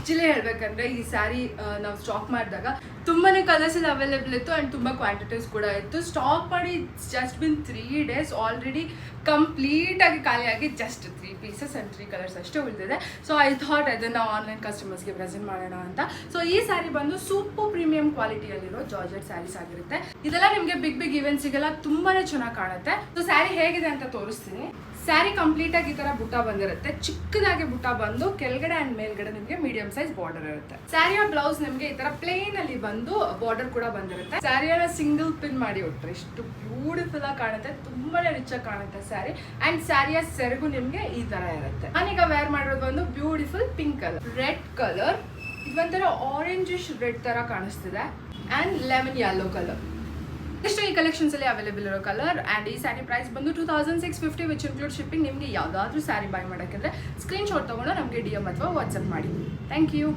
Actually ಹೇಳ್ಬೇಕಂದ್ರೆ ಈ ಸ್ಯಾರಿ ನಾವು ಸ್ಟಾಕ್ ಮಾಡಿದಾಗ ತುಂಬಾ ಕಲರ್ಸ್ ಅವೈಲೇಬಲ್ ಇತ್ತು ಆ್ಯಂಡ್ ತುಂಬ ಕ್ವಾಂಟಿಟೀಸ್ ಕೂಡ ಇತ್ತು. ಸ್ಟಾಕ್ ಮಾಡಿ ಜಸ್ಟ್ ಬಿನ್ 3 days ಆಲ್ರೆಡಿ ಕಂಪ್ಲೀಟಾಗಿ ಖಾಲಿಯಾಗಿ ಜಸ್ಟ್ 3 pieces ಆ್ಯಂಡ್ 3 ಕಲರ್ಸ್ ಅಷ್ಟೇ ಉಳಿದಿದೆ. ಸೊ ಐ ಥಾಟ್ ಅದನ್ನು ಆನ್ಲೈನ್ ಕಸ್ಟಮರ್ಸ್ಗೆ ಪ್ರೆಸೆಂಟ್ ಮಾಡೋಣ ಅಂತ. ಸೊ ಈ ಸ್ಯಾರಿ ಬಂದು ಸೂಪರ್ ಪ್ರೀಮಿಯಂ ಕ್ವಾಲಿಟಿಯಲ್ಲಿರೋ ಜಾರ್ಜೆಟ್ ಸ್ಯಾರೀಸ್ ಆಗಿರುತ್ತೆ. ಇದೆಲ್ಲ ನಿಮಗೆ ಬಿಗ್ ಇವೆಂಟ್ಸಿಗೆಲ್ಲ ತುಂಬಾ ಚೆನ್ನಾಗಿ ಕಾಣುತ್ತೆ. ಸೊ ಸ್ಯಾರಿ ಹೇಗಿದೆ ಅಂತ ತೋರಿಸ್ತೀನಿ. ಸ್ಯಾರಿ ಕಂಪ್ಲೀಟ್ ಆಗಿ ಈ ತರ ಬುಟ್ಟ ಬಂದಿರುತ್ತೆ. ಚಿಕ್ಕದಾಗಿ ಬುಟ್ಟ ಬಂದು ಕೆಳಗಡೆ ಅಂಡ್ ಮೇಲ್ಗಡೆ ನಿಮಗೆ ಮೀಡಿಯಂ ಸೈಜ್ ಬಾರ್ಡರ್ ಇರುತ್ತೆ. ಸ್ಯಾರಿಯ ಬ್ಲೌಸ್ ನಿಮಗೆ ಈ ತರ ಪ್ಲೇನ್ ಅಲ್ಲಿ ಬಂದು ಬಾರ್ಡರ್ ಕೂಡ ಬಂದಿರುತ್ತೆ. ಸ್ಯಾರಿಯನ್ನ ಸಿಂಗಲ್ ಪಿನ್ ಮಾಡಿ ಹೊಟ್ರೆ ಎಷ್ಟು ಬ್ಯೂಟಿಫುಲ್ ಆಗಿ ಕಾಣುತ್ತೆ, ತುಂಬಾನೇ ರಿಚ್ ಆಗಿ ಕಾಣುತ್ತೆ ಸ್ಯಾರಿ. ಅಂಡ್ ಸ್ಯಾರಿಯ ಸೆರಗು ನಿಮ್ಗೆ ಈ ತರ ಇರುತ್ತೆ. ನಾನೀಗ ವೇರ್ ಮಾಡೋದು ಬಂದು beautiful pink colour, red colour, ಇದೊಂಥರ ಆರೆಂಜಿಶ್ ರೆಡ್ ತರ ಕಾಣಿಸ್ತಿದೆ ಅಂಡ್ ಲೆಮನ್ ಯೆಲ್ಲೋ ಕಲರ್. ಇಷ್ಟು ಈ ಕಲೆಕ್ಷನ್ಸ್ ಅಲ್ಲಿ ಅವೈಲೇಬಲ್ ಇರೋ ಕಲರ್. ಆ್ಯಂಡ್ ಈ ಸ್ಯಾರಿ ಪ್ರೈಸ್ ಬಂದು 2650 ವಿಚ್ ಇನ್ಕ್ಲೂಡ್ ಶಿಪ್ಪಿಂಗ್. ನಿಮಗೆ ಯಾವುದಾದ್ರೂ ಸ್ಯಾರಿ ಬೈ ಮಾಡೋಕ್ಕಿದ್ರೆ ಸ್ಕ್ರೀನ್ ಶಾಟ್ ತೊಗೊಂಡು ನಮಗೆ DM ಅಥವಾ ವಾಟ್ಸಪ್ ಮಾಡಿ. Thank you.